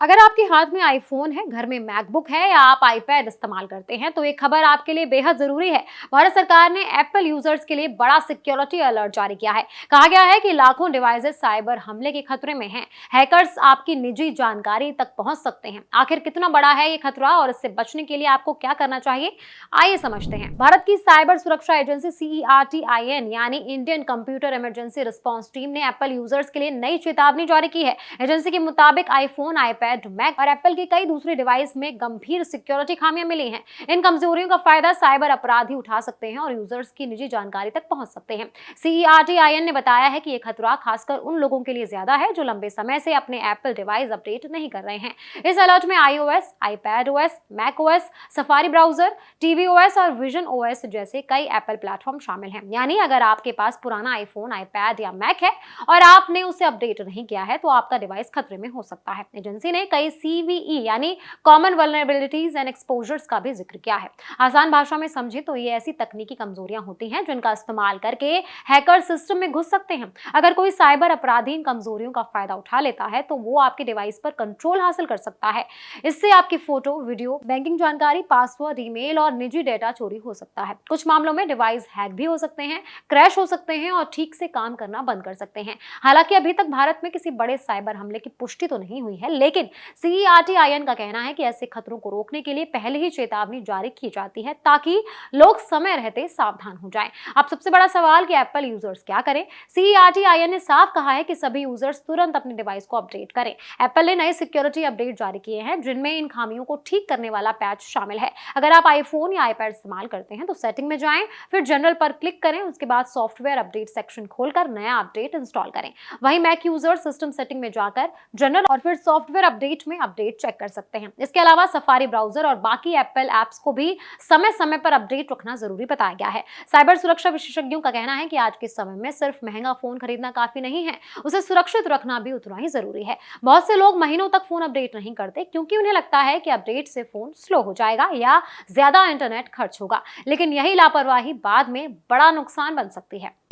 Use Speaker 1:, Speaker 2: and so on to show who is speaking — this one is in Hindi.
Speaker 1: अगर आपके हाथ में आईफोन है, घर में मैकबुक है या आप आईपैड इस्तेमाल करते हैं तो एक खबर आपके लिए बेहद जरूरी है। भारत सरकार ने एप्पल यूजर्स के लिए बड़ा सिक्योरिटी अलर्ट जारी किया है। कहा गया है कि लाखों डिवाइसेस साइबर हमले के खतरे में हैं। हैकर्स आपकी निजी जानकारी तक पहुंच सकते हैं। आखिर कितना बड़ा है ये खतरा और इससे बचने के लिए आपको क्या करना चाहिए, आइए समझते हैं। भारत की साइबर सुरक्षा एजेंसी CERT-IN यानी Indian computer emergency response team ने एप्पल यूजर्स के लिए नई चेतावनी जारी की है। एजेंसी के मुताबिक आईफोन, आईपैड, मैक और एप्पल के कई दूसरे डिवाइस में गंभीर सिक्योरिटी खामियां मिली हैं। इन कमजोरियों का फायदा साइबर अपराधी उठा सकते हैं और यूजर्स की निजी जानकारी तक पहुंच सकते हैं। CERT-IN ने बताया है कि यह खतरा खासकर उन लोगों के लिए ज्यादा है जो लंबे समय से अपने एप्पल डिवाइस अपडेट नहीं कर रहे हैं। इस अलर्ट में iOS, iPadOS, macOS, safari browser, tvOS और visionOS जैसे कई एप्पल प्लेटफॉर्म शामिल हैं। यानी अगर आपके पास पुराना आईफोन, आईपैड या मैक है और आपने उसे अपडेट नहीं किया है तो आपका डिवाइस खतरे में हो सकता है। एजेंसी ने कई CVE यानी कॉमन वल्नरेबिलिटीज एंड एक्सपोजर्स का भी जिक्र किया है। आसान भाषा में समझे तो ये ऐसी तकनीकी कमजोरियां होती हैं जिनका इस्तेमाल करके हैकर सिस्टम में घुस सकते हैं। अगर कोई साइबर अपराधी इन कमजोरियों का फायदा उठा लेता है तो वो आपके डिवाइस पर कंट्रोल हासिल कर सकता है। इससे आपकी फोटो, वीडियो, बैंकिंग जानकारी, पासवर्ड, ईमेल और निजी डेटा चोरी हो सकता है। कुछ मामलों में डिवाइस हैक भी हो सकते हैं, क्रैश हो सकते हैं और ठीक से काम करना बंद कर सकते हैं। हालांकि अभी तक भारत में किसी बड़े साइबर हमले की पुष्टि तो नहीं हुई है, लेकिन CERT-IN का कहना है कि ऐसे खतरों को रोकने के लिए पहले ही चेतावनी जारी की जाती है ताकि लोग समय रहते सावधान हो जाएं। अब सबसे बड़ा सवाल कि एप्पल यूजर्स क्या करें। CERT-IN ने साफ कहा है कि सभी यूजर्स तुरंत अपने डिवाइस को अपडेट करें। एप्पल ने नए सिक्योरिटी अपडेट जारी किए हैं जिनमें इन खामियों को ठीक करने वाला पैच शामिल है। अगर आप आईफोन या आईपैड इस्तेमाल करते हैं तो सेटिंग में जाएं, फिर जनरल पर क्लिक करें, उसके बाद सॉफ्टवेयर अपडेट सेक्शन खोलकर नया अपडेट इंस्टॉल करें। वहीं मैक यूजर सिस्टम सेटिंग में जाकर जनरल और फिर सॉफ्टवेयर अपडेट में अपडेट चेक कर सकते हैं। इसके अलावा सफारी ब्राउजर और बाकी एप्पल ऐप्स को भी समय समय पर अपडेट रखना जरूरी बताया गया है। साइबर सुरक्षा विशेषज्ञों का कहना है कि आज के समय में सिर्फ महंगा फोन खरीदना काफी नहीं है, उसे सुरक्षित रखना भी उतना ही जरूरी है। बहुत से लोग महीनों तक फोन अपडेट नहीं करते क्योंकि उन्हें लगता है कि अपडेट से फोन स्लो हो जाएगा या ज्यादा इंटरनेट खर्च होगा, लेकिन यही लापरवाही बाद में बड़ा नुकसान बन सकती है।